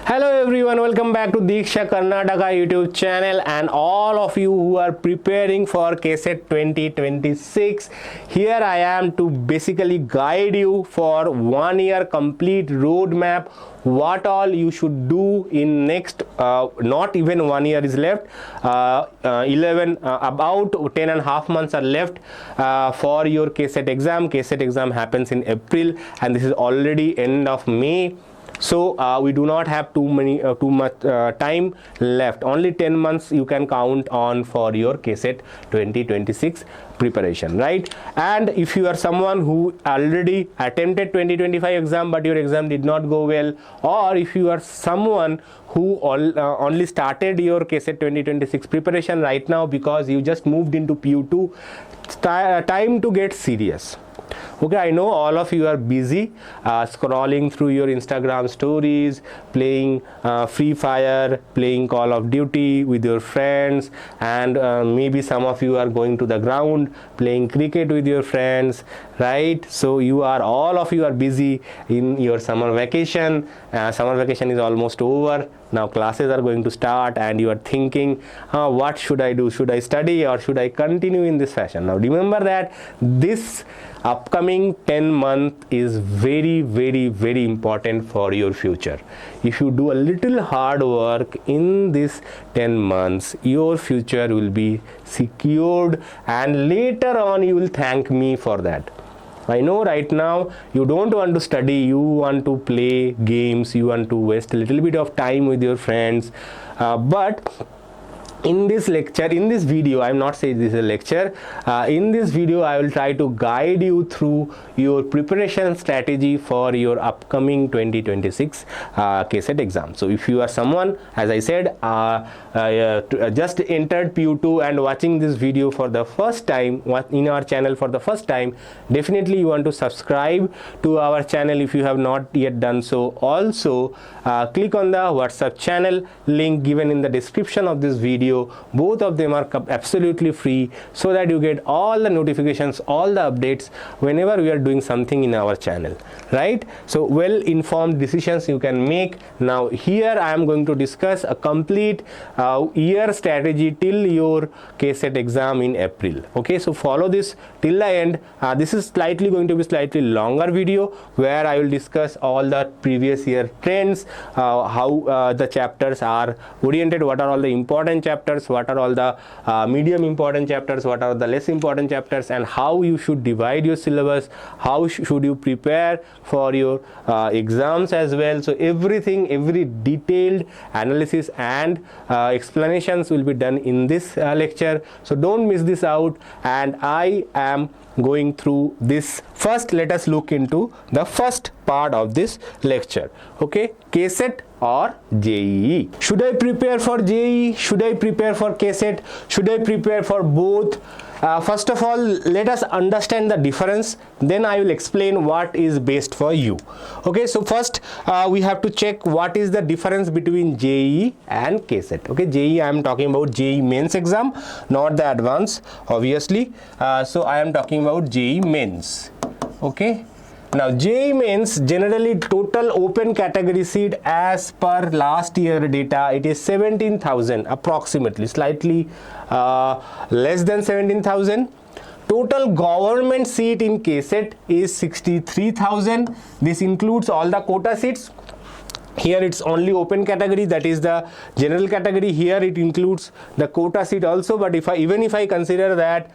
Hello everyone, welcome back to Diksha Karnataka YouTube channel and all of you who are preparing for KCET 2026. Here I am to basically guide you for 1 year complete roadmap, what all you should do in next not even 1 year is left, about 10.5 months are left for your KCET exam. KCET exam happens in April and this is already end of May. So we do not have too much time left. Only 10 months you can count on for your KCET 2026 preparation, right? And if you are someone who already attempted 2025 exam but your exam did not go well, or if you are someone who only started your KCET 2026 preparation right now because you just moved into PU2, time to get serious. Okay, I know all of you are busy scrolling through your Instagram stories, playing Free Fire, playing Call of Duty with your friends, and maybe some of you are going to the ground playing cricket with your friends, right? So all of you are busy in your summer vacation. Summer vacation is almost over. Now classes are going to start and you are thinking, what should I do? Should I study or should I continue in this fashion? Now remember that this upcoming 10 month is very important for your future. If you do a little hard work in this 10 months, your future will be secured and later on you will thank me for that. I know right now you don't want to study, you want to play games, you want to waste a little bit of time with your friends, but in this lecture, in this video, I am not saying this is a lecture, in this video I will try to guide you through your preparation strategy for your upcoming 2026 KCET exam. So if you are someone, as I said, just entered PU2 and watching this video for the first time in our channel for the first time, definitely you want to subscribe to our channel if you have not yet done so. Also click on the WhatsApp channel link given in the description of this video. Both of them are absolutely free so that you get all the notifications, all the updates whenever we are doing something in our channel, right? So well informed decisions you can make. Now here I am going to discuss a complete year strategy till your KCET exam in April. Okay, so follow this till the end. This is going to be slightly longer video where I will discuss all the previous year trends, how the chapters are oriented, what are all the important chapters, what are all the medium important chapters, what are the less important chapters, and how you should divide your syllabus, how should you prepare for your exams as well. So everything, every detailed analysis and explanations will be done in this lecture. So don't miss this out, and I am going through this. First, let us look into the first part of this lecture. Okay, KCET or JEE. Should I prepare for JEE? Should I prepare for KCET? Should I prepare for both? First of all, let us understand the difference, then I will explain what is best for you. Okay, so first we have to check what is the difference between JEE and KCET. Okay, JEE, I am talking about JEE mains exam, not the advanced, obviously. So I am talking about JEE mains. Okay, now JEE mains, generally total open category seat as per last year data, it is 17,000 approximately, slightly less than 17,000. Total government seat in KCET is 63,000. This includes all the quota seats. Here it's only open category, that is the general category. Here it includes the quota seat also, but even if I consider that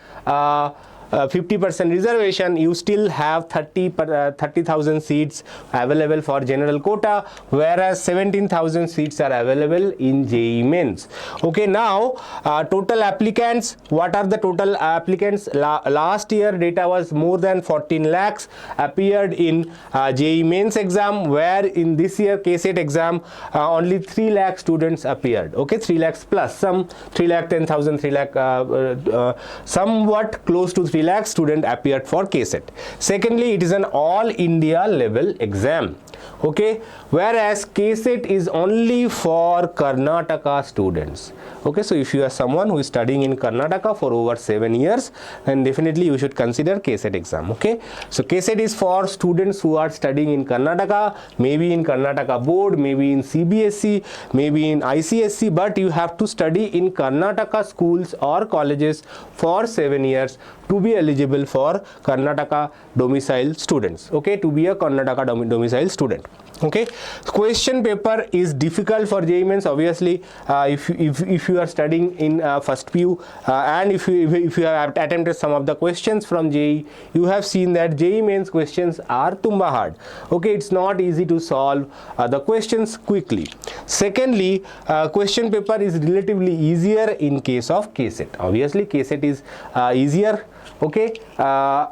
50% reservation, you still have 30,000 seats available for general quota, whereas 17,000 seats are available in JEE mains. Okay, now total applicants, what are the total applicants? Last year data was more than 14 lakhs appeared in JEE mains exam, where in this year KCET exam only 3 lakh students appeared. Okay, 3 lakhs plus, some 3 lakh 10,000, 3 lakh somewhat close to 3 lakh student appeared for KCET. Secondly, it is an all India level exam. okay, whereas KCET is only for Karnataka students. Okay, so if you are someone who is studying in Karnataka for over 7 years, then definitely you should consider KCET exam. Okay, so KCET is for students who are studying in Karnataka, maybe in Karnataka board, maybe in CBSE, maybe in ICSE, but you have to study in Karnataka schools or colleges for 7 years to be eligible for Karnataka domicile students. Okay, to be a Karnataka domicile student. Okay, question paper is difficult for JEE Mains. Obviously, if you are studying in first PU and if you have attempted some of the questions from JEE, you have seen that JEE Mains questions are tumba hard. Okay, it's not easy to solve the questions quickly. Secondly, question paper is relatively easier in case of KCET. Obviously, KCET is easier. Okay,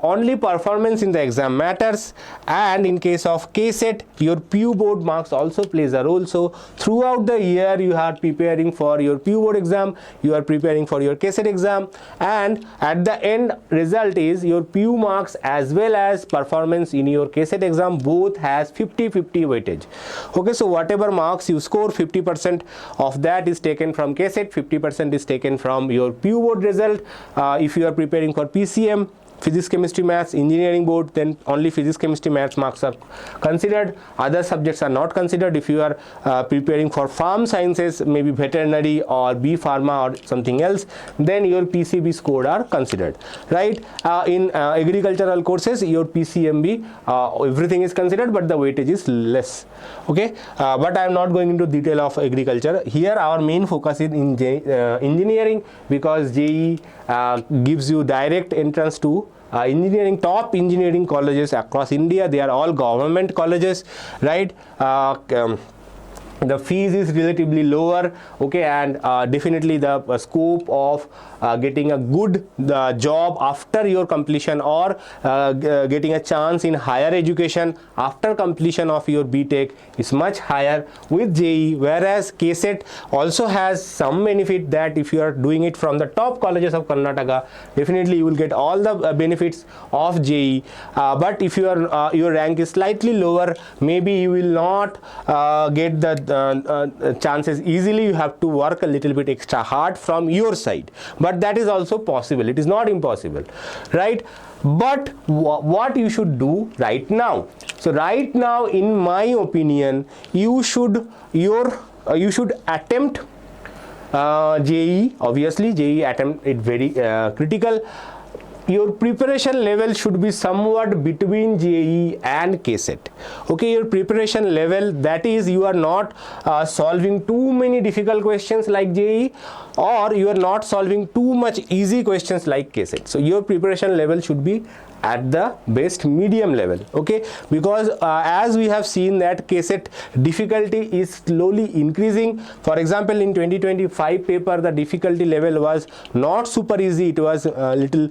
only performance in the exam matters, and in case of KCET, your PU board marks also plays a role. So throughout the year you are preparing for your PU board exam, you are preparing for your KCET exam, and at the end result is your PU marks as well as performance in your KCET exam both has 50-50 weightage. Okay, so whatever marks you score, 50% of that is taken from KCET, 50% is taken from your PU board result. If you are preparing for PCM, physics, chemistry, maths, engineering board, then only physics, chemistry, maths marks are considered. Other subjects are not considered. If you are preparing for farm sciences, maybe veterinary or B pharma or something else, then your PCB score are considered, right? In agricultural courses, your PCMB, everything is considered, but the weightage is less. Okay, but I am not going into detail of agriculture. Here our main focus is in engineering, because JEE gives you direct entrance to engineering, top engineering colleges across India. They are all government colleges, right? The fees is relatively lower, okay, and definitely the scope of getting a good job after your completion, or getting a chance in higher education after completion of your BTech is much higher with JEE, whereas KCET also has some benefit that if you are doing it from the top colleges of Karnataka, definitely you will get all the benefits of JEE, but if your rank is slightly lower, maybe you will not get the chances easily. You have to work a little bit extra hard from your side, but that is also possible. It is not impossible, right? But what you should do right now? So right now, in my opinion, you should attempt JEE. Obviously, JEE attempt it very critical. Your preparation level should be somewhat between JEE and KCET. Okay, your preparation level, that is, you are not solving too many difficult questions like JEE, or you are not solving too much easy questions like KCET. So your preparation level should be at the best medium level, okay, because as we have seen that KCET difficulty is slowly increasing. For example, in 2025 paper, the difficulty level was not super easy, it was a little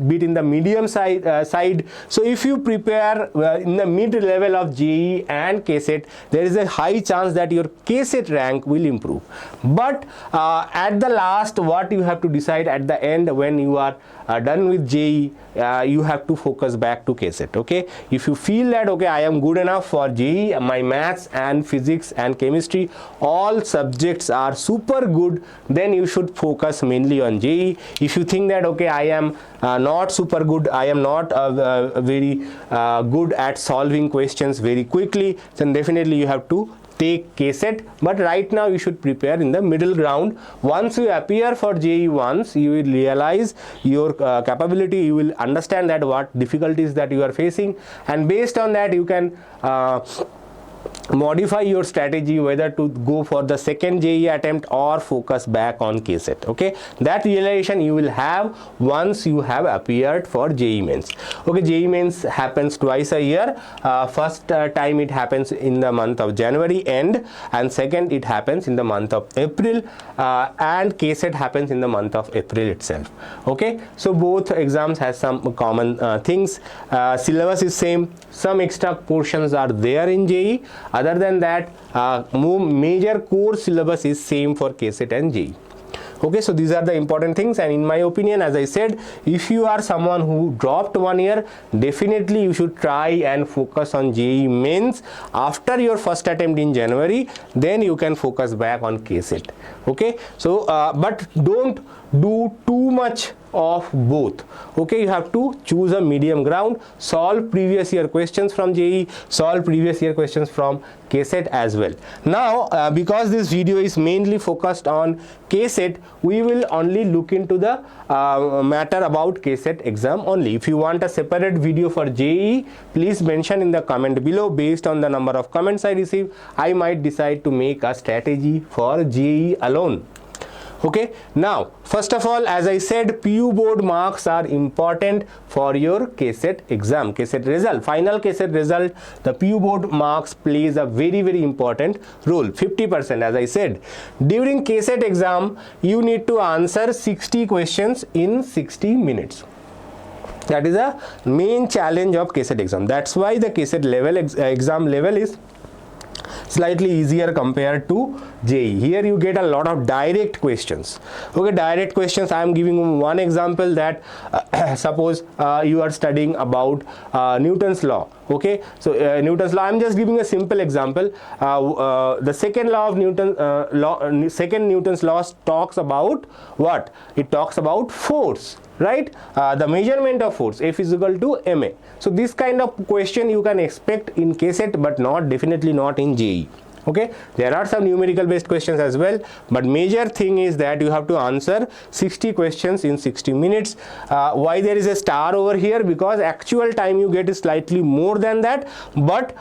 bit in the medium side. So if you prepare in the mid level of JEE and KCET, there is a high chance that your KCET rank will improve. But at the last, what you have to decide at the end, when you are done with JEE, you have to focus back to KCET. Okay, if you feel that okay, I am good enough for JEE, my maths and physics and chemistry, all subjects are super good, then you should focus mainly on JEE. If you think that okay, I am not super good, I am not very good at solving questions very quickly, then definitely you have to take KCET. But right now you should prepare in the middle ground. Once you appear for JEE once, you will realize your capability, you will understand that what difficulties that you are facing, and based on that you can modify your strategy whether to go for the second JEE attempt or focus back on KCET. Okay, that realization you will have once you have appeared for JEE Mains. Okay, JEE Mains happens twice a year. First time it happens in the month of January end, and second it happens in the month of April, and KCET happens in the month of April itself. Okay, so both exams has some common things. Syllabus is same, some extra portions are there in JEE. Other than that, major core syllabus is same for KCET and JEE. Okay, so these are the important things, and in my opinion, as I said, if you are someone who dropped 1 year, definitely you should try and focus on JEE mains after your first attempt in January. Then you can focus back on KCET. Okay, so but don't do too much of both. Okay, you have to choose a medium ground, solve previous year questions from JEE, solve previous year questions from KCET as well. Now because this video is mainly focused on KCET, we will only look into the matter about KCET exam only. If you want a separate video for JEE, please mention in the comment below. Based on the number of comments I receive, I might decide to make a strategy for JEE alone. Okay, now first of all, as I said, PU board marks are important for your KCET exam, KCET result, final KCET result. The PU board marks plays a very important role, 50%. As I said, during KCET exam you need to answer 60 questions in 60 minutes. That is a main challenge of KCET exam. That's why the KCET level exam level is slightly easier compared to JEE. Here you get a lot of direct questions. Okay, direct questions. I am giving one example that suppose you are studying about Newton's law. Okay, so Newton's law, I am just giving a simple example. The second law of Newton's law talks about what? It talks about force, right? The measurement of force, F is equal to ma. So this kind of question you can expect in KCET, but definitely not in JEE. Okay, there are some numerical based questions as well, but major thing is that you have to answer 60 questions in 60 minutes. Why there is a star over here? Because actual time you get is slightly more than that, but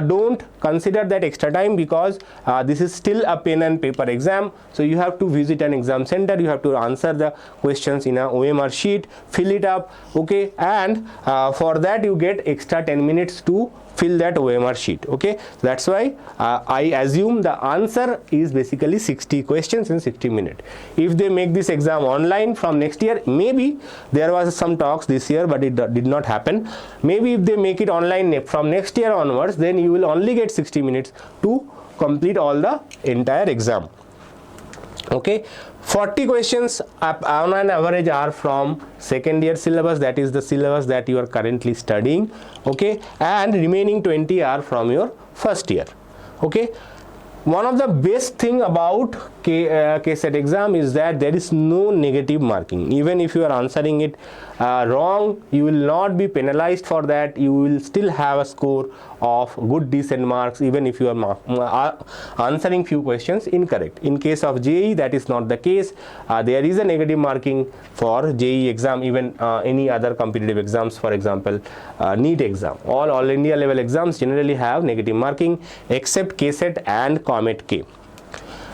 don't consider that extra time, because this is still a pen and paper exam. So you have to visit an exam center, you have to answer the questions in a OMR sheet, fill it up. Okay, and for that you get extra 10 minutes to fill that OMR sheet. Okay, that's why I assume the answer is basically 60 questions in 60 minutes. If they make this exam online from next year, maybe there was some talks this year, but it did not happen. Maybe if they make it online from next year onwards, then you will only get 60 minutes to complete all the entire exam. Okay, 40 questions on an average are from second year syllabus, that is the syllabus that you are currently studying. Okay, and remaining 20 are from your first year. Okay, one of the best thing about KCET exam is that there is no negative marking. Even if you are answering it wrong, you will not be penalized for that. You will still have a score of good decent marks, even if you are answering few questions incorrect. In case of JEE, that is not the case. There is a negative marking for JEE exam, even any other competitive exams, for example NEET exam. All India level exams generally have negative marking except KCET and Comet K.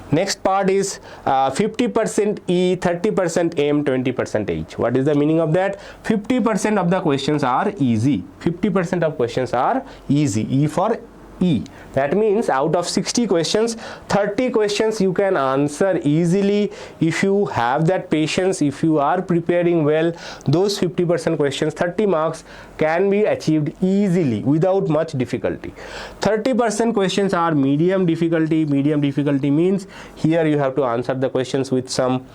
Next part is 50% E, 30% M, 20% H. What is the meaning of that? 50% of the questions are easy. 50% of questions are easy. E for E. That means out of 60 questions, 30 questions you can answer easily if you have that patience, if you are preparing well. Those 50% questions, 30 marks can be achieved easily without much difficulty. 30% questions are medium difficulty. Medium difficulty means here you have to answer the questions with some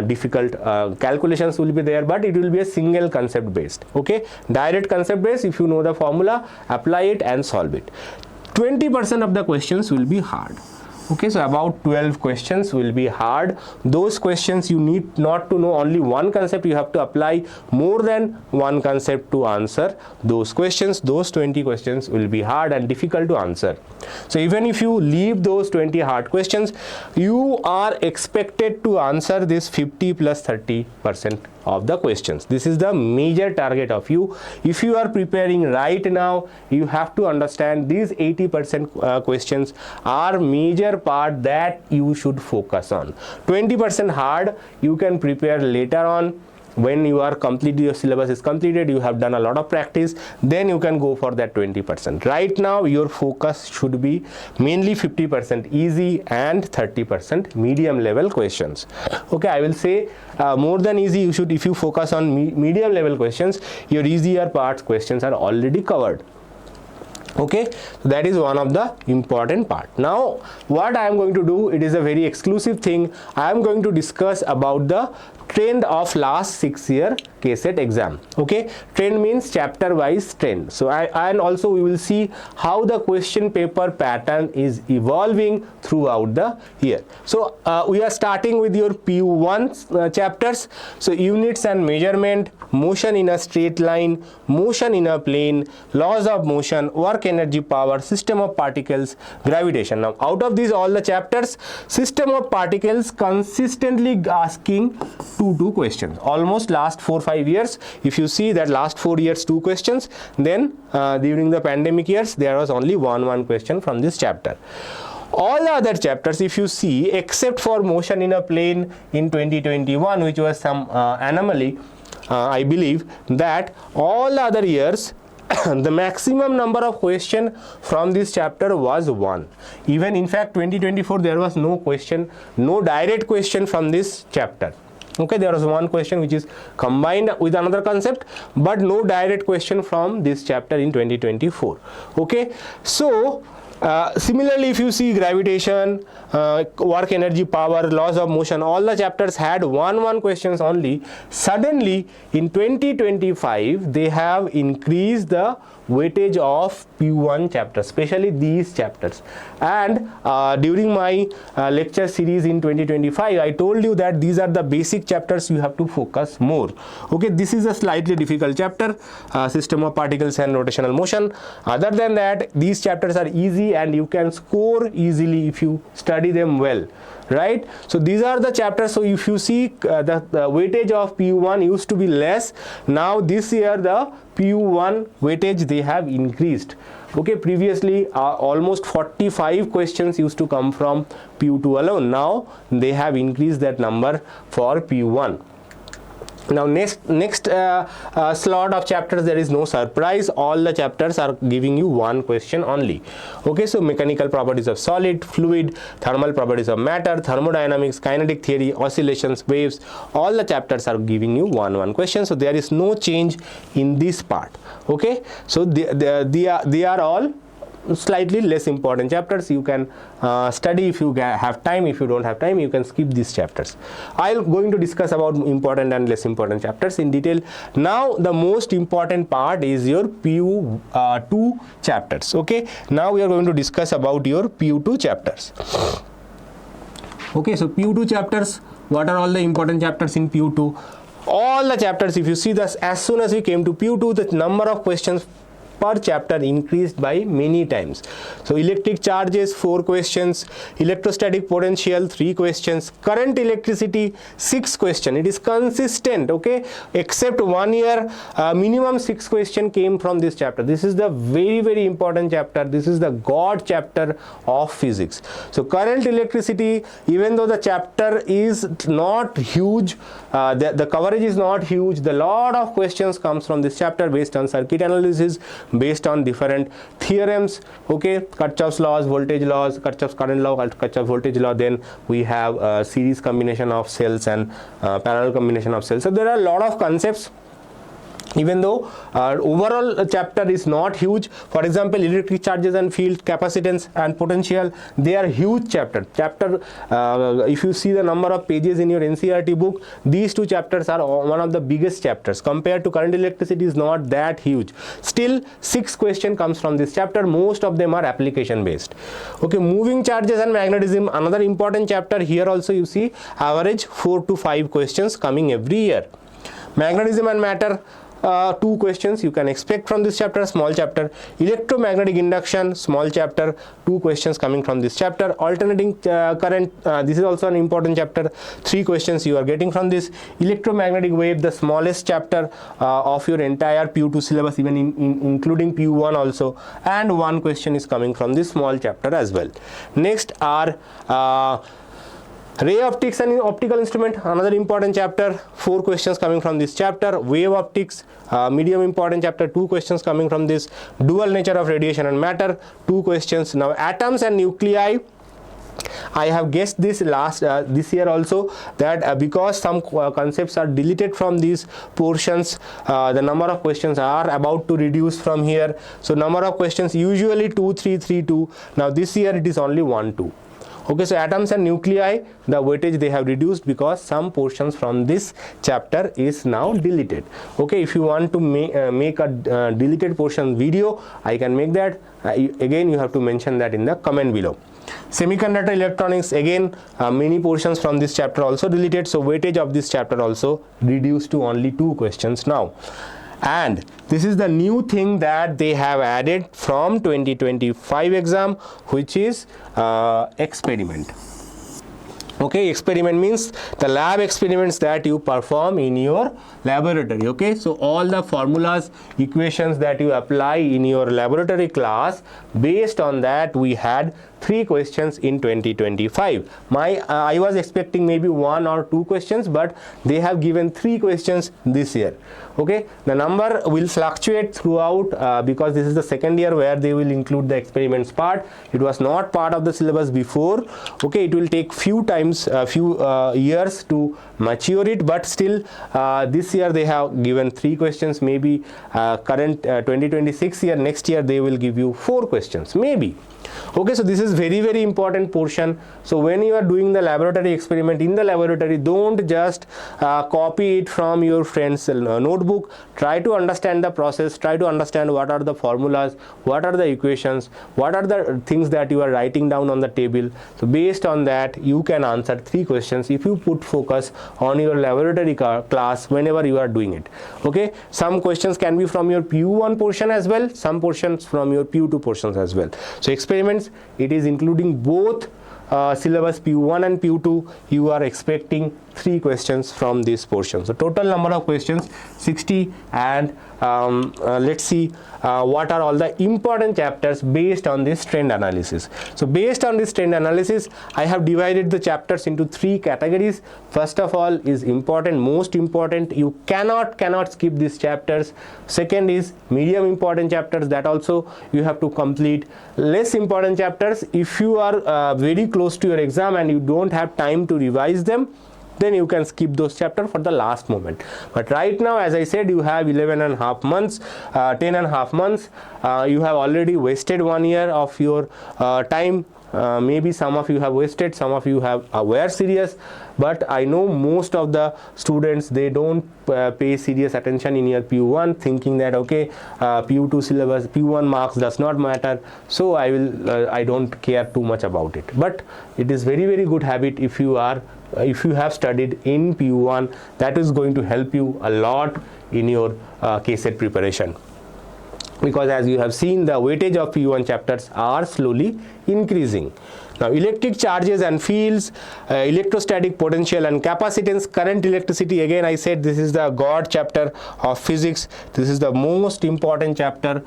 difficult calculations will be there, but it will be a single concept based. Okay, direct concept based. If you know the formula, apply it and solve it. 20% of the questions will be hard. Okay, so about 12 questions will be hard. Those questions you need not to know only one concept, you have to apply more than one concept to answer those questions. Those 20 questions will be hard and difficult to answer. So even if you leave those 20 hard questions, you are expected to answer this 50 plus 30% of the questions. This is the major target of you. If you are preparing right now, you have to understand these 80% questions are major part that you should focus on. 20% hard you can prepare later on. When you are completed, your syllabus is completed, you have done a lot of practice, then you can go for that 20%. Right now your focus should be mainly 50% easy and 30% medium level questions. Okay, I will say more than easy, you should, if you focus on medium level questions, your easier parts questions are already covered. Okay, so that is one of the important part. Now what I am going to do, it is a very exclusive thing. I am going to discuss about the trend of last 6-year KCET exam. Okay, trend means chapter wise trend. So and also we will see how the question paper pattern is evolving throughout the year. So we are starting with your PU1 chapters. So units and measurement, motion in a straight line, motion in a plane, laws of motion, work energy power, system of particles, gravitation. Now out of these all the chapters, system of particles consistently asking two questions. Almost last 4-5 years, if you see that last 4 years 2 questions, then during the pandemic years there was only one question from this chapter. All the other chapters, if you see, except for motion in a plane in 2021, which was some anomaly, I believe, that all the other years the maximum number of question from this chapter was 1. Even in fact 2024 there was no question, no direct question from this chapter. Okay, there was one question which is combined with another concept, but no direct question from this chapter in 2024. Okay, so similarly, if you see gravitation, work energy power, laws of motion, all the chapters had one questions only. Suddenly in 2025 they have increased the weightage of P1 chapters, especially these chapters. And during my lecture series in 2025, I told you that these are the basic chapters you have to focus more. Okay, this is a slightly difficult chapter, system of particles and rotational motion. Other than that, these chapters are easy and you can score easily if you study them well, right? So these are the chapters. So if you see the weightage of PU1 used to be less, now this year the PU1 weightage they have increased. Okay, previously almost 45 questions used to come from PU2 alone. Now they have increased that number for PU1. Now next slot of chapters, there is no surprise. All the chapters are giving you one question only. Okay, so mechanical properties of solid, fluid, thermal properties of matter, thermodynamics, kinetic theory, oscillations, waves, all the chapters are giving you one question. So there is no change in this part. Okay, so they are all slightly less important chapters. You can study if you have time. If you don't have time, you can skip these chapters. I'm going to discuss about important and less important chapters in detail. Now the most important part is your PU2 chapters. Okay, now we are going to discuss about your PU2 chapters. Okay, so PU2 chapters, what are all the important chapters in PU2? All the chapters, if you see this, as soon as we came to PU2, the number of questions per chapter increased by many times. So electric charges 4 questions, electrostatic potential 3 questions, current electricity 6 questions. It is consistent. Okay, except 1 year minimum 6 questions came from this chapter. This is the very important chapter. This is the god chapter of physics. So current electricity, even though the chapter is not huge, the coverage is not huge, the lot of questions comes from this chapter based on circuit analysis, based on different theorems. Okay, Kirchhoff's laws, voltage laws, Kirchhoff's current law, Kirchhoff's voltage law. Then we have a series combination of cells and parallel combination of cells. So there are a lot of concepts. Even though overall chapter is not huge, for example, electric charges and field, capacitance and potential, they are huge chapter. If you see the number of pages in your NCERT book, these two chapters are one of the biggest chapters. Compared to current electricity, is not that huge. Still 6 questions comes from this chapter. Most of them are application based. Okay, moving charges and magnetism, another important chapter. Here also you see average 4 to 5 questions coming every year. Magnetism and matter, 2 questions you can expect from this chapter, small chapter. Electromagnetic induction, small chapter, 2 questions coming from this chapter. Alternating current, this is also an important chapter, 3 questions you are getting from this. Electromagnetic wave, the smallest chapter of your entire PU2 syllabus, even including PU1 also, and 1 question is coming from this small chapter as well. Next are ray optics and optical instrument, another important chapter, 4 questions coming from this chapter. Wave optics, medium important chapter, 2 questions coming from this. Dual nature of radiation and matter, 2 questions. Now atoms and nuclei, I have guessed this this year also, that because some concepts are deleted from these portions, the number of questions are about to reduce from here. So number of questions usually 2, 3, 3, 2. Now this year it is only 1, 2. Okay, so atoms and nuclei, the weightage they have reduced because some portions from this chapter is now deleted. Okay, if you want to make a deleted portion video, I can make that. Again, you have to mention that in the comment below. Semiconductor electronics, again many portions from this chapter also deleted, so weightage of this chapter also reduced to only 2 questions now. And this is the new thing that they have added from 2025 exam, which is experiment. Okay, experiment means the lab experiments that you perform in your laboratory. Okay, so all the formulas, equations that you apply in your laboratory class, based on that we had 3 questions in 2025. I was expecting maybe 1 or 2 questions, but they have given 3 questions this year. Okay, the number will fluctuate throughout because this is the second year where they will include the experiments part. It was not part of the syllabus before. Okay, it will take few years to mature it, but still this year they have given 3 questions. Maybe current 2026 year, next year they will give you 4 questions maybe. Okay, so this is very important portion. So when you are doing the laboratory experiment in the laboratory, don't just copy it from your friend's notebook. Try to understand the process, try to understand what are the formulas, what are the equations, what are the things that you are writing down on the table. So based on that you can answer 3 questions if you put focus on your laboratory class whenever you are doing it. Okay, some questions can be from your PU1 portion as well, some portions from your PU2 portions as well. So experiments, it is including both syllabus PU1 and PU2. You are expecting 3 questions from this portion. So total number of questions 60, and let's see what are all the important chapters based on this trend analysis. So based on this trend analysis, I have divided the chapters into 3 categories. First of all is important, most important, you cannot skip these chapters. Second is medium important chapters, that also you have to complete. Less important chapters, if you are very close to your exam and you don't have time to revise them, then you can skip those chapters for the last moment. But right now, as I said, you have 11.5 months, 10.5 months. You have already wasted 1 year of your time. Maybe some of you have wasted, some of you were serious, but I know most of the students, they don't pay serious attention in your PU1, thinking that okay, PU2 syllabus, PU1 marks does not matter, so I don't care too much about it. But it is very good habit if you have studied in PU1, that is going to help you a lot in your KCET preparation. Because as you have seen, the weightage of PU1 chapters are slowly increasing. Now electric charges and fields, electrostatic potential and capacitance, current electricity, again I said this is the God chapter of physics. This is the most important chapter.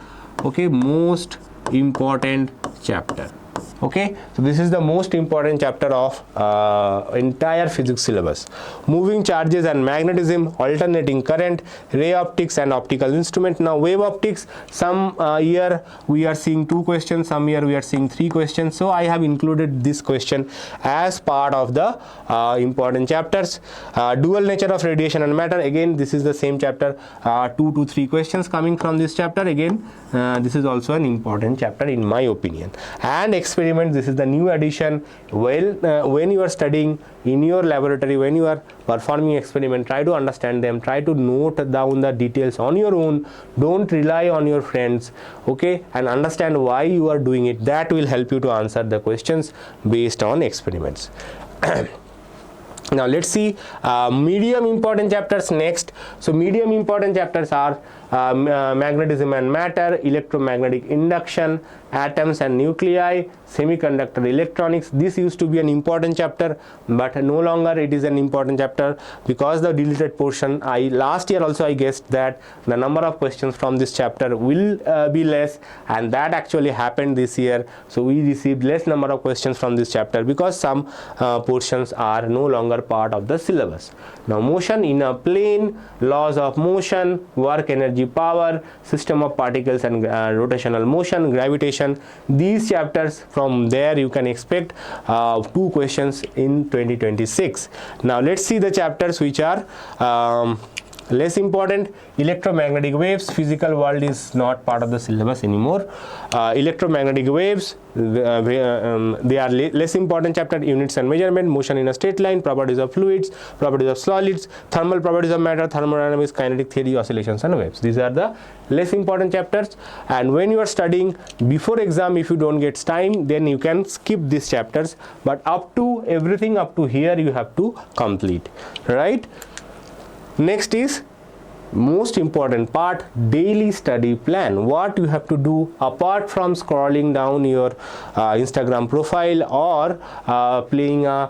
Okay, most important chapter. Okay, so this is the most important chapter of entire physics syllabus. Moving charges and magnetism, alternating current, ray optics and optical instrument. Now wave optics, some year we are seeing 2 questions, some year we are seeing 3 questions, so I have included this question as part of the important chapters. Dual nature of radiation and matter, again this is the same chapter, 2 to 3 questions coming from this chapter. Again this is also an important chapter in my opinion. And experiment, this is the new addition. When you are studying in your laboratory, when you are performing experiment, try to understand them, try to note down the details on your own. Don't rely on your friends, okay, and understand why you are doing it. That will help you to answer the questions based on experiments. Now let's see medium important chapters next. So medium important chapters are magnetism and matter, electromagnetic induction, atoms and nuclei, semiconductor electronics. This used to be an important chapter, but no longer it is an important chapter because the deleted portion. Last year also I guessed that the number of questions from this chapter will be less, and that actually happened this year. So we received less number of questions from this chapter because some portions are no longer part of the syllabus. Now motion in a plane, laws of motion, work energy energy, power, system of particles and rotational motion, gravitation. These chapters, from there you can expect 2 questions in 2026. Now let's see the chapters which are less important. Electromagnetic waves, physical world is not part of the syllabus anymore. Electromagnetic waves, they are less important chapter. Units and measurement, motion in a straight line, properties of fluids, properties of solids, thermal properties of matter, thermodynamics, kinetic theory, oscillations and waves. These are the less important chapters, and when you are studying before exam, if you don't get time, then you can skip these chapters, but up to everything up to here you have to complete, right? Next is most important part, daily study plan. What you have to do apart from scrolling down your Instagram profile or playing a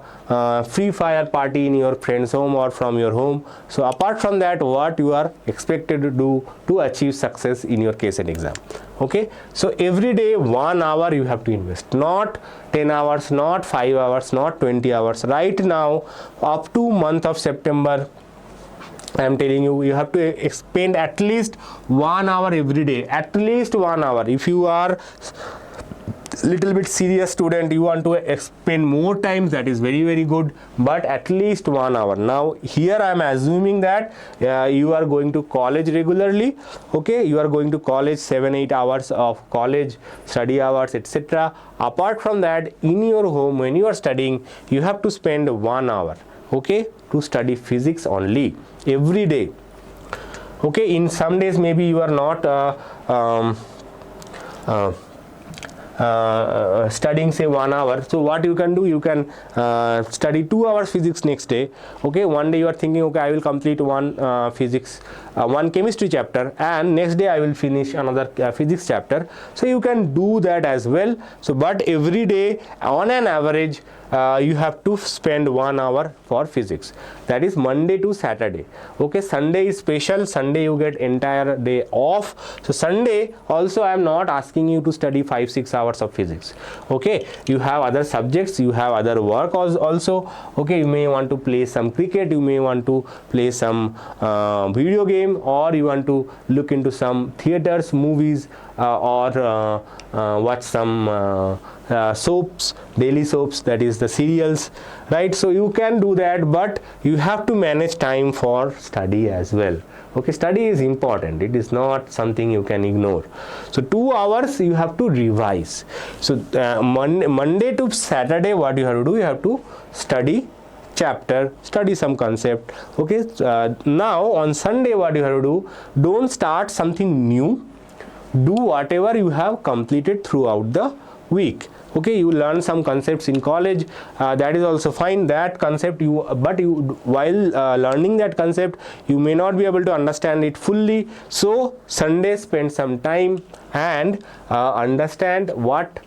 free fire party in your friend's home or from your home. So apart from that, what you are expected to do to achieve success in your KCET exam. Okay, so every day 1 hour you have to invest, not 10 hours, not 5 hours, not 20 hours. Right now up to month of September, I am telling you, you have to spend at least 1 hour every day, at least 1 hour. If you are little bit serious student, you want to spend more time, that is very good, but at least 1 hour. Now here I am assuming that you are going to college regularly. Okay, you are going to college 7-8 hours of college study hours, etc. Apart from that, in your home when you are studying, you have to spend 1 hour, okay, to study physics only every day. Okay, in some days maybe you are not studying say 1 hour, so what you can do, you can study 2 hours physics next day. Okay, one day you are thinking, okay, I will complete one one chemistry chapter, and next day I will finish another physics chapter. So you can do that as well. So but every day on an average you have to spend 1 hour for physics. That is Monday to Saturday. Okay, Sunday is special. Sunday you get entire day off. So Sunday also I am not asking you to study 5-6 hours of physics. Okay, you have other subjects, you have other work also. Okay, you may want to play some cricket, you may want to play some video game, or you want to look into some theaters, movies, or watch some soaps, daily soaps, that is the serials, right? So you can do that, but you have to manage time for study as well. Okay, study is important, it is not something you can ignore. So 2 hours you have to revise. So Monday to Saturday, what you have to do, you have to study chapter, study some concept. Okay, now on Sunday what you have to do, don't start something new, do whatever you have completed throughout the week. Okay, you learn some concepts in college, that is also fine. That concept while learning that concept, you may not be able to understand it fully. So Sunday spend some time and understand what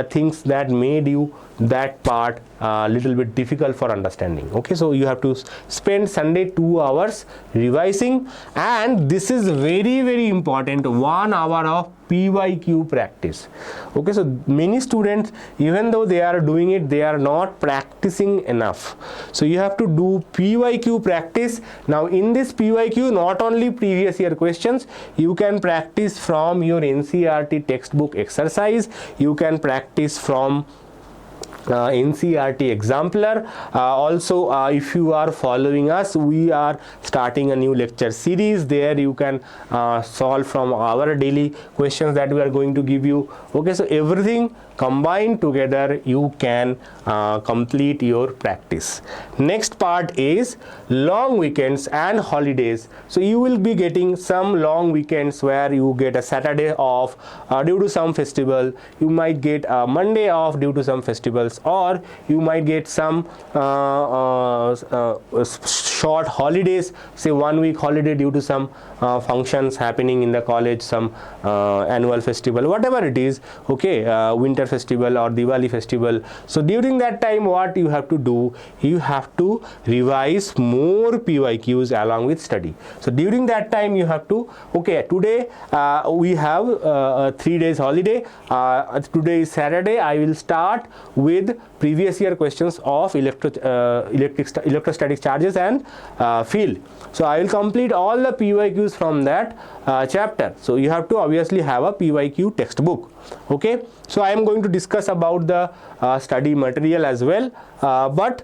things that made you that part little bit difficult for understanding. Okay, so you have to spend Sunday 2 hours revising, and this is very important, 1 hour of PYQ practice. Okay, so many students, even though they are doing it, they are not practicing enough. So you have to do PYQ practice. Now in this PYQ, not only previous year questions, you can practice from your NCERT textbook exercise, you can practice from NCERT exemplar. Also if you are following us, we are starting a new lecture series. There you can solve from our daily questions that we are going to give you. Okay, so everything combined together, you can complete your practice. Next part is long weekends and holidays. So you will be getting some long weekends where you get a Saturday off due to some festival, you might get a Monday off due to some festivals, or you might get some short holidays, say 1 week holiday due to some functions happening in the college, some annual festival, whatever it is. Okay, winter winter festival or Diwali festival. So during that time, what you have to do, you have to revise more PYQs along with study. So during that time you have to, okay, today we have 3 days holiday, today is Saturday, I will start with previous year questions of electrostatic charges and field. So I will complete all the PYQs from that chapter. So you have to obviously have a PYQ textbook. Okay, so I am going to discuss about the study material as well, but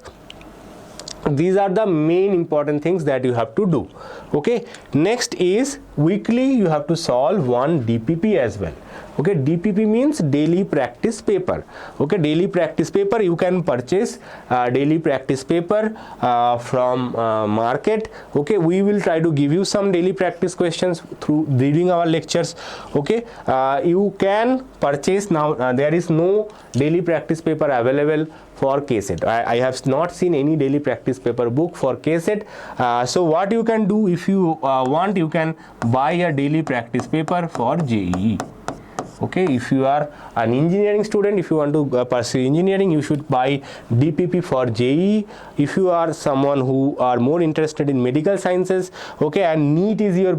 these are the main important things that you have to do. Okay, next is weekly you have to solve one DPP as well. Okay, DPP means daily practice paper. Okay, daily practice paper, you can purchase daily practice paper from market. Okay, we will try to give you some daily practice questions through reading our lectures. Okay, you can purchase now. There is no daily practice paper available for KCET. I have not seen any daily practice paper book for KCET. So what you can do, if you want, you can buy a daily practice paper for JEE. Okay, if you are an engineering student, if you want to pursue engineering, you should buy DPP for JEE. If you are someone who are more interested in medical sciences, okay, and NEET is your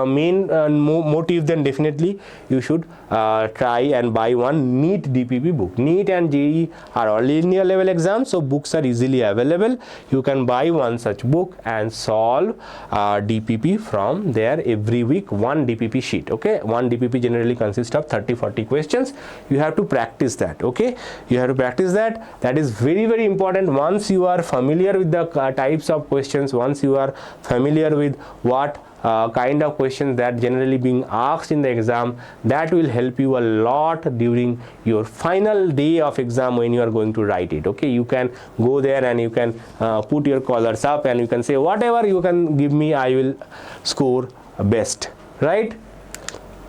main motive, then definitely you should try and buy one NEET DPP book. NEET and JEE are all linear level exams, so books are easily available. You can buy one such book and solve DPP from there every week, one DPP sheet. Okay, one DPP generally consists of 30-40 questions. You have to practice that. Okay, you have to practice that. That is very, very important. Once you are familiar with the types of questions, once you are familiar with what kind of questions that generally being asked in the exam, that will help you a lot during your final day of exam when you are going to write it. Okay, you can go there and you can put your collars up and you can say whatever you can give me, I will score best, right?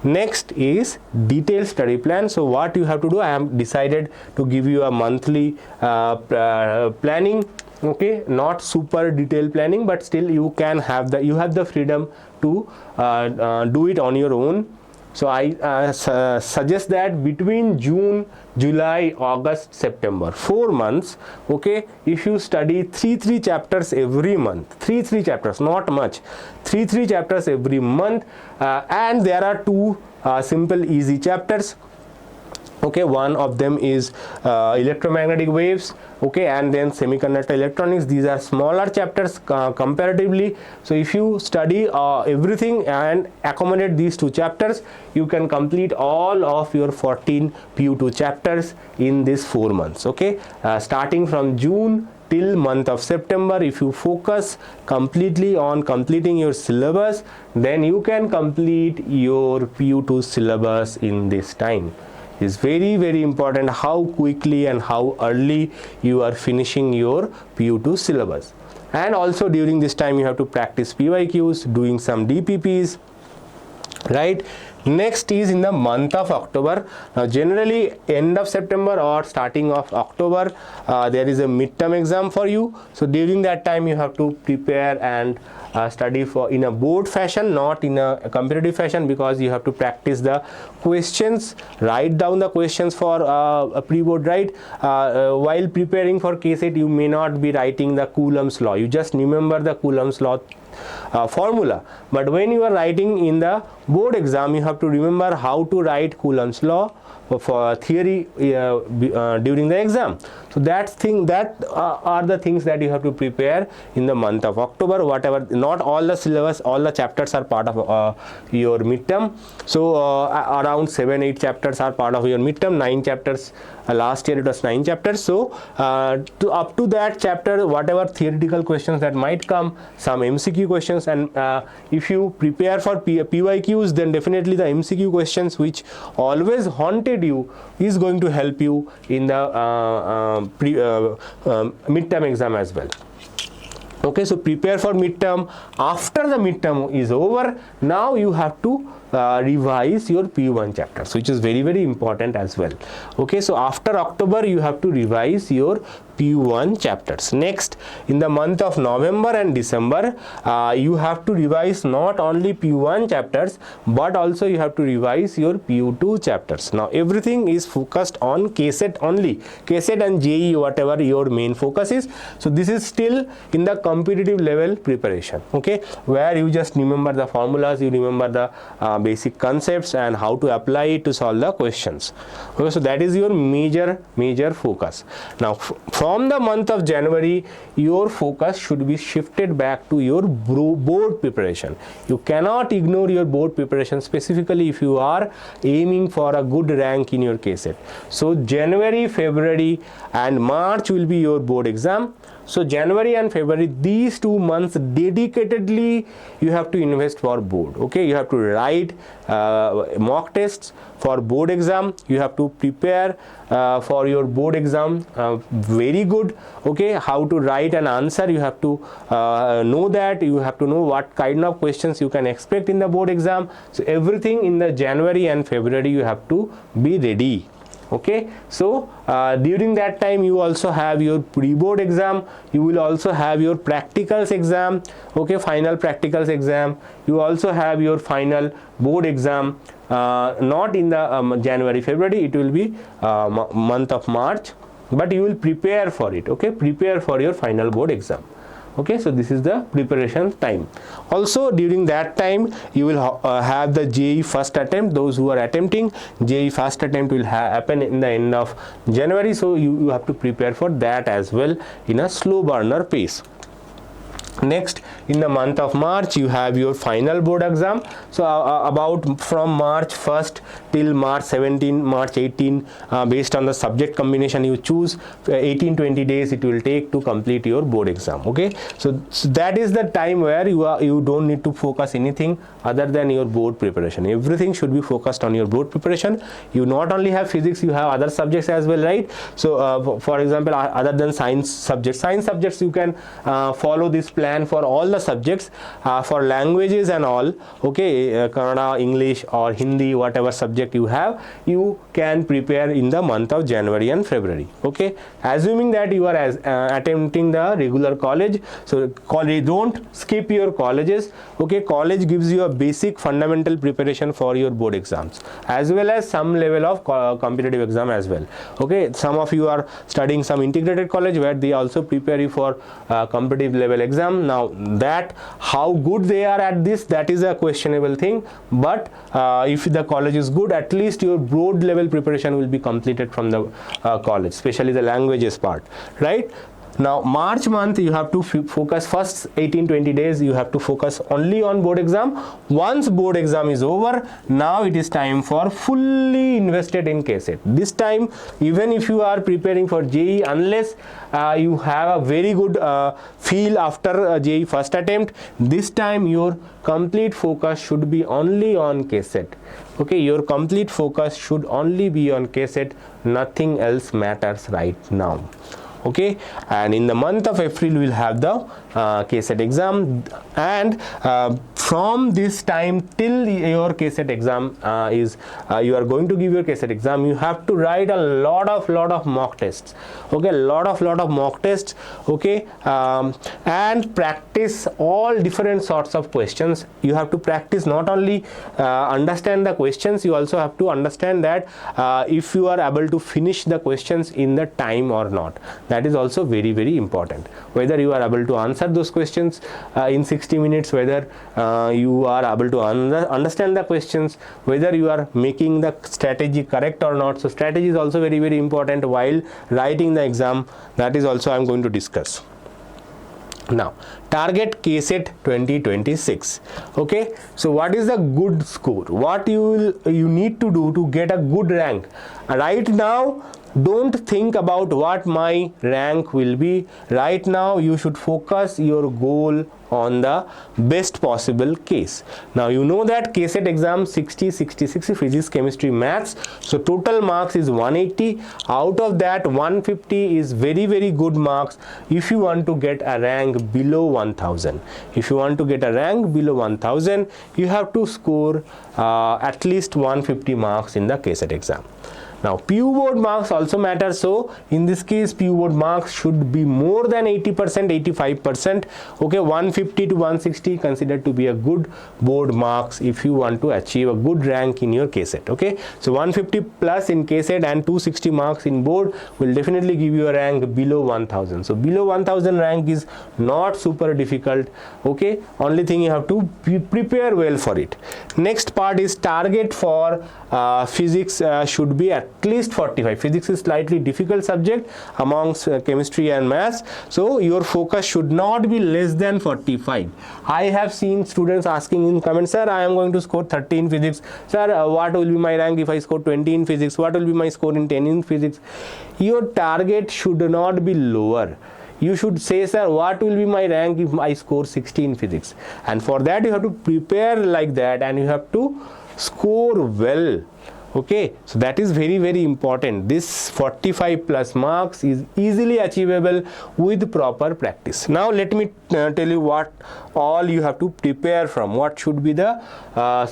Next is detailed study plan. So what you have to do, I have decided to give you a monthly planning. Okay, not super detailed planning, but still you can have the freedom to do it on your own. So I suggest that between June, July, August, September, 4 months, okay, if you study 3 chapters every month, 3 chapters, not much, 3 chapters every month, and there are 2 simple easy chapters. Okay, one of them is electromagnetic waves, okay, and then semiconductor electronics. These are smaller chapters comparatively. So if you study everything and accommodate these 2 chapters, you can complete all of your 14 PU2 chapters in these 4 months. Okay, starting from June till month of September, if you focus completely on completing your syllabus, then you can complete your PU2 syllabus in this time. Is very, very important how quickly and how early you are finishing your PU2 syllabus. And also during this time you have to practice PYQs, doing some DPPs, right? Next is in the month of October. Now generally end of September or starting of October, there is a midterm exam for you. So during that time you have to prepare and study for in a board fashion, not in a competitive fashion, because you have to practice the questions, write down the questions for a pre-board, right? While preparing for KCET, you may not be writing the Coulomb's law. You just remember the Coulomb's law formula, but when you are writing in the board exam, you have to remember how to write Coulomb's law for theory during the exam. So that are the things that you have to prepare in the month of October. Whatever, not all the syllabus, all the chapters are part of your midterm. So around 7-8 chapters are part of your midterm. 9 chapters. Last year it was 9 chapters. So up to that chapter, whatever theoretical questions that might come, some MCQ questions, and if you prepare for PYQs, then definitely the MCQ questions which always haunted you is going to help you in the midterm exam as well. Okay, so prepare for midterm. After the midterm is over, now you have to revise your P1 chapters, which is very, very important as well. Okay, so after October you have to revise your P1 chapters. Next, in the month of November and December, you have to revise not only P1 chapters, but also you have to revise your P2 chapters. Now everything is focused on KCET only, KCET and JEE, whatever your main focus is. So this is still in the competitive level preparation, okay, where you just remember the formulas, you remember the basic concepts and how to apply it to solve the questions. Okay, so that is your major focus. Now from the month of January, your focus should be shifted back to your board preparation. You cannot ignore your board preparation, specifically if you are aiming for a good rank in your KCET. So January, February and March will be your board exam. So January and February, these 2 months dedicatedly you have to invest for board. Okay, you have to write mock tests for board exam. You have to prepare for your board exam very good. Okay, how to write an answer, you have to know that, you have to know what kind of questions you can expect in the board exam. So everything in the January and February you have to be ready. Okay, so during that time you also have your pre-board exam, you will also have your practicals exam, okay, final practicals exam, you also have your final board exam, not in the January, February, it will be month of March, but you will prepare for it, okay, prepare for your final board exam. Okay, so this is the preparation time. Also during that time you will have the JEE first attempt. Those who are attempting JEE first attempt will happen in the end of January, so you have to prepare for that as well in a slow burner pace. Next, in the month of March you have your final board exam. So about from March 1st till March 17, March 18, based on the subject combination you choose, 18-20 days it will take to complete your board exam. Okay, so that is the time where you don't need to focus anything other than your board preparation. Everything should be focused on your board preparation. You not only have physics, you have other subjects as well, right? So for example, other than science subjects you can follow this plan for all the subjects. For languages and all, okay, Kannada, English or Hindi, whatever subject you have, you can prepare in the month of January and February. Okay, assuming that you are attempting the regular college, so college, don't skip your colleges. Okay, college gives you a basic fundamental preparation for your board exams as well as some level of competitive exam as well. Okay, some of you are studying some integrated college where they also prepare you for competitive level exam. Now that how good they are at this, that is a questionable thing, but if the college is good, at least your broad level preparation will be completed from the college, especially the languages part, right? Now March month you have to focus first 18-20 days, you have to focus only on board exam. Once board exam is over, now it is time for fully invested in KCET. This time, even if you are preparing for JEE, unless you have a very good feel after JEE first attempt, this time your complete focus should be only on KCET. Okay, your complete focus should only be on KCET, nothing else matters right now. Okay, and in the month of April we will have the KCET exam, and from this time till your KCET exam you are going to give your KCET exam, you have to write a lot of mock tests. Okay, lot of mock tests. Okay, and practice all different sorts of questions. You have to practice, not only understand the questions, you also have to understand that if you are able to finish the questions in the time or not. That is also very important, whether you are able to answer those questions in 60 minutes, whether you are able to understand the questions, whether you are making the strategy correct or not. So strategy is also very important while writing the exam. That is also I am going to discuss. Now target KCET 2026. Okay, so what is the good score? What you need to do to get a good rank? Right now, don't think about what my rank will be. Right now you should focus your goal on the best possible case. Now you know that KCET exam 60 physics, chemistry, maths, so total marks is 180. Out of that 150 is very good marks if you want to get a rank below 1000. If you want to get a rank below 1000, you have to score at least 150 marks in the KCET exam. Now Pboard marks also matter, so in this case Pboard marks should be more than 80%, 85%. Okay, 150 to 160 considered to be a good board marks if you want to achieve a good rank in your KCET. Okay, so 150 plus in KCET and 260 marks in board will definitely give you a rank below 1000. So below 1000 rank is not super difficult. Okay, only thing you have to prepare well for it. Next part is target for physics should be at least 45. Physics is slightly difficult subject amongst chemistry and maths, so your focus should not be less than 45. I have seen students asking in comments, sir, I am going to score 30 in physics. Sir, what will be my rank if I score 20 in physics? What will be my score in 10 in physics? Your target should not be lower. You should say, sir, what will be my rank if I score 60 in physics? And for that you have to prepare like that, and you have to score well. Okay, so that is very, very important. This 45 plus marks is easily achievable with proper practice. Now let me tell you what all you have to prepare from. What should be the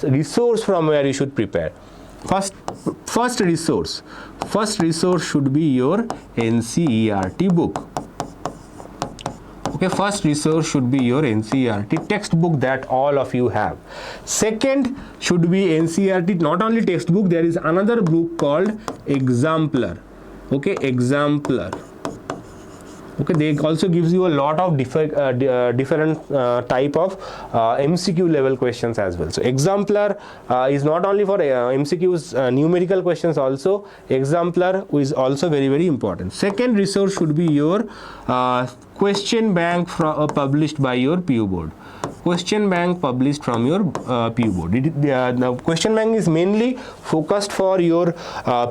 resource from where you should prepare. First resource should be your NCERT book. Okay, first resource should be your NCERT textbook that all of you have. Second should be NCERT, not only textbook, there is another book called Exemplar. Okay, Exemplar. Okay, they also gives you a lot of different type of MCQ level questions as well. So Exemplar is not only for MCQs, numerical questions also. Exemplar is also very, very important. Second resource should be your question bank published by your Pboard. Question bank published from your Pboard. The question bank is mainly focused for your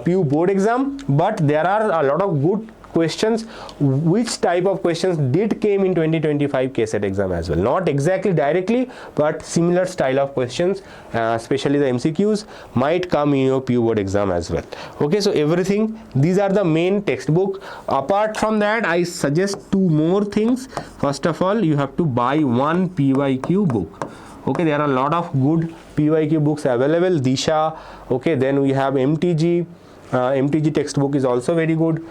Pboard exam, but there are a lot of good questions. Which type of questions did came in 2025 KCET exam as well, not exactly directly, but similar style of questions, especially the MCQs, might come in your Pboard exam as well. Okay, so everything, these are the main textbook. Apart from that, I suggest two more things. First of all, you have to buy one PYQ book. Okay, there are a lot of good PYQ books available. Disha. Okay, then we have MTG. MTG textbook is also very good.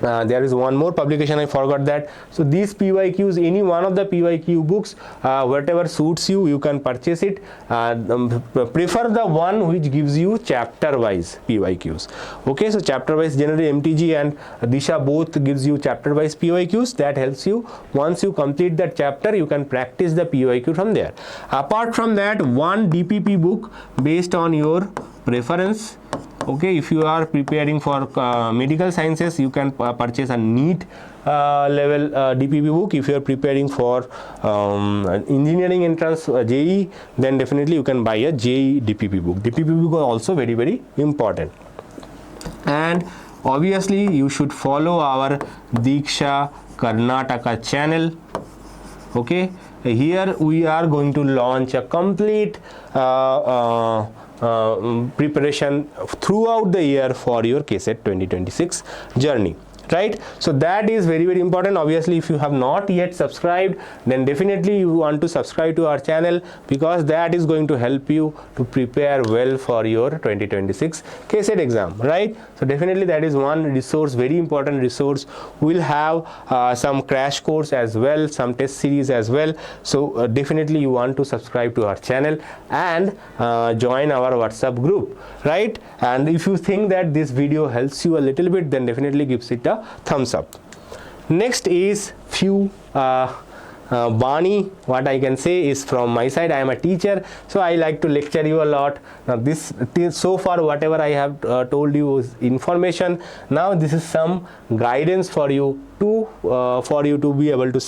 There is one more publication, I forgot that. So these PYQs, any one of the PYQ books, whatever suits you, you can purchase it. Prefer the one which gives you chapter wise PYQs. Okay, so chapter wise, generally MTG and Disha both gives you chapter wise PYQs. That helps you. Once you complete that chapter, you can practice the PYQ from there. Apart from that, one DPP book based on your preference. Okay, if you are preparing for medical sciences, you can purchase a NEET level DPP book. If you are preparing for engineering entrance JEE, then definitely you can buy a JEE DPP book. DPP book are also very, very important. And obviously you should follow our Diksha Karnataka channel. Okay, here we are going to launch a complete preparation throughout the year for your KCET 2026 journey. Right, so that is very, very important. Obviously, if you have not yet subscribed, then definitely you want to subscribe to our channel, because that is going to help you to prepare well for your 2026 KCET exam. Right, so definitely that is one resource, very important resource. We'll have some crash course as well, some test series as well. So definitely you want to subscribe to our channel and join our WhatsApp group. Right, and if you think that this video helps you a little bit, then definitely gives it a thumbs up. Next is few Bani. What I can say is from my side, I am a teacher, so I like to lecture you a lot. Now this so far whatever I have told you is information. Now this is some guidance for you to be able to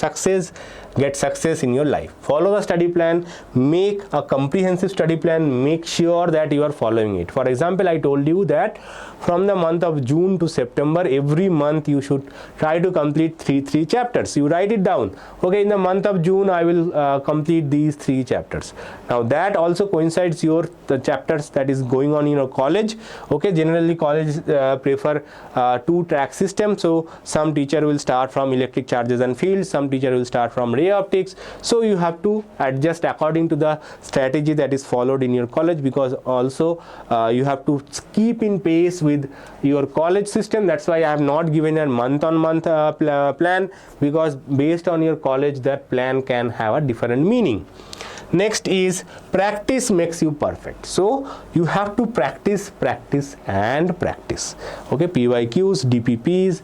get success in your life. Follow the study plan, make a comprehensive study plan, make sure that you are following it. For example, I told you that from the month of June to September, every month you should try to complete three chapters. You write it down. Okay, in the month month of June I will complete these 3 chapters. Now that also coincides the chapters that is going on in your college. Okay, generally college prefer 2-track system, so some teacher will start from electric charges and fields, some teacher will start from ray optics, so you have to adjust according to the strategy that is followed in your college, because also you have to keep in pace with your college system. That's why I have not given a month-on-month plan, because based on your college that plan can have a different meaning. Next is practice makes you perfect. So you have to practice and practice. Okay, PYQs, DPPs,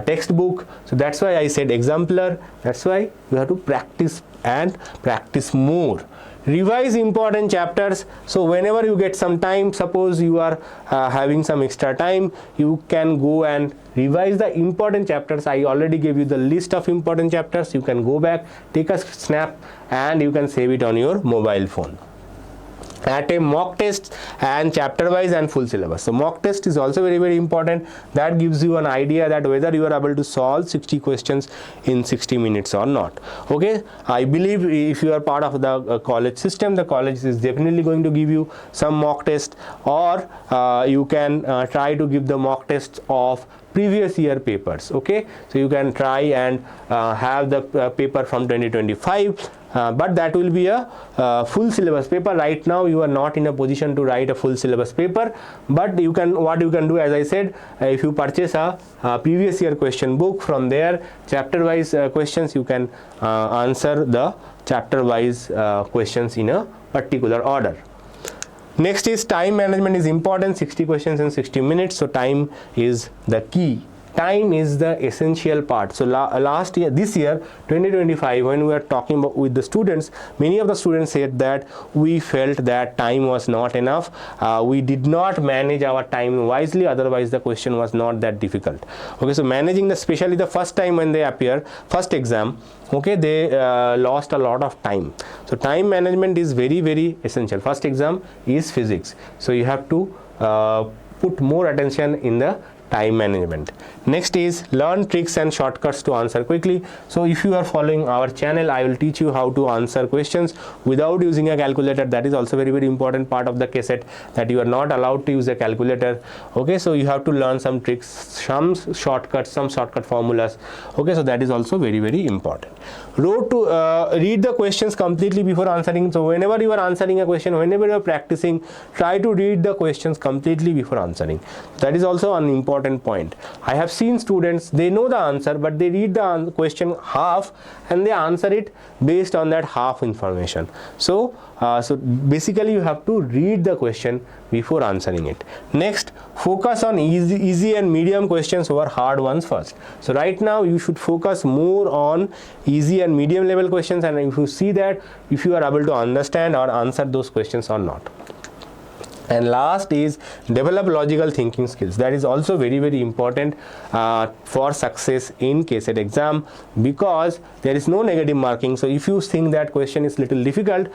textbook. So that's why I said exemplar. That's why you have to practice and practice more. Revise important chapters. So whenever you get some time, suppose you are having some extra time, you can go and revise the important chapters. I already gave you the list of important chapters. You can go back, take a snap, and you can save it on your mobile phone. Attempt mock tests and chapter wise and full syllabus. So mock test is also very important. That gives you an idea that whether you are able to solve 60 questions in 60 minutes or not. Okay, I believe if you are part of the college system, the college is definitely going to give you some mock test, or you can try to give the mock tests of previous year papers. Okay, so you can try and have the paper from 2025, but that will be a full syllabus paper. Right now you are not in a position to write a full syllabus paper, but you can, what you can do, as I said, if you purchase a previous year question book, from there chapter wise questions you can answer the chapter wise questions in a particular order. Next is time management is important. 60 questions in 60 minutes. So time is the key. Time is the essential part. So last year, this year 2025, when we were talking about with the students, many of the students said that we felt that time was not enough. We did not manage our time wisely, otherwise the question was not that difficult. Okay, so managing especially the first time when they appear, first exam, okay, they lost a lot of time. So time management is very essential. First exam is physics, so you have to put more attention in the time management. Next is learn tricks and shortcuts to answer quickly. So if you are following our channel, I will teach you how to answer questions without using a calculator. That is also very important part of the KCET, that you are not allowed to use a calculator. Okay, so you have to learn some tricks, some shortcuts, some shortcut formulas. Okay, so that is also very important. Road to read the questions completely before answering. So whenever you are answering a question, whenever you are practicing, try to read the questions completely before answering. That is also an important point. I have seen students, they know the answer, but they read the question half and they answer it based on that half information. So basically you have to read the question before answering it. Next, focus on easy and medium questions over hard ones first. So right now you should focus more on easy and medium level questions, and if you see that if you are able to understand or answer those questions or not. And last is develop logical thinking skills. That is also very important for success in KCET exam, because there is no negative marking. So if you think that question is little difficult,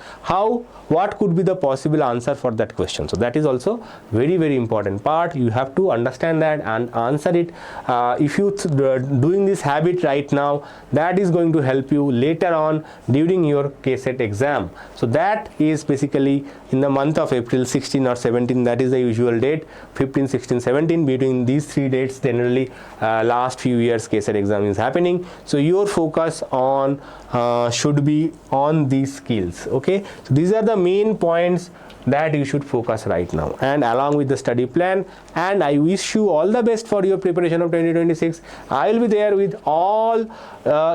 what could be the possible answer for that question? So that is also very important part. You have to understand that and answer it. If you doing this habit right now, that is going to help you later on during your KCET exam. So that is basically in the month of April 16 or 17, that is the usual date, 15, 16, 17. Between these 3 dates generally last few years KCET exam is happening. So your focus on should be on these skills. Okay, so these are the main points that you should focus right now, and along with the study plan. And I wish you all the best for your preparation of 2026. I will be there with all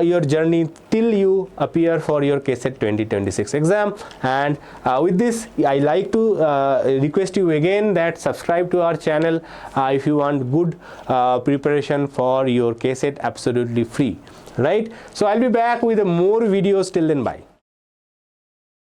your journey till you appear for your KCET 2026 exam. And with this, I like to request you again that subscribe to our channel if you want good preparation for your KCET absolutely free, right? So I'll be back with more videos. Till then, bye.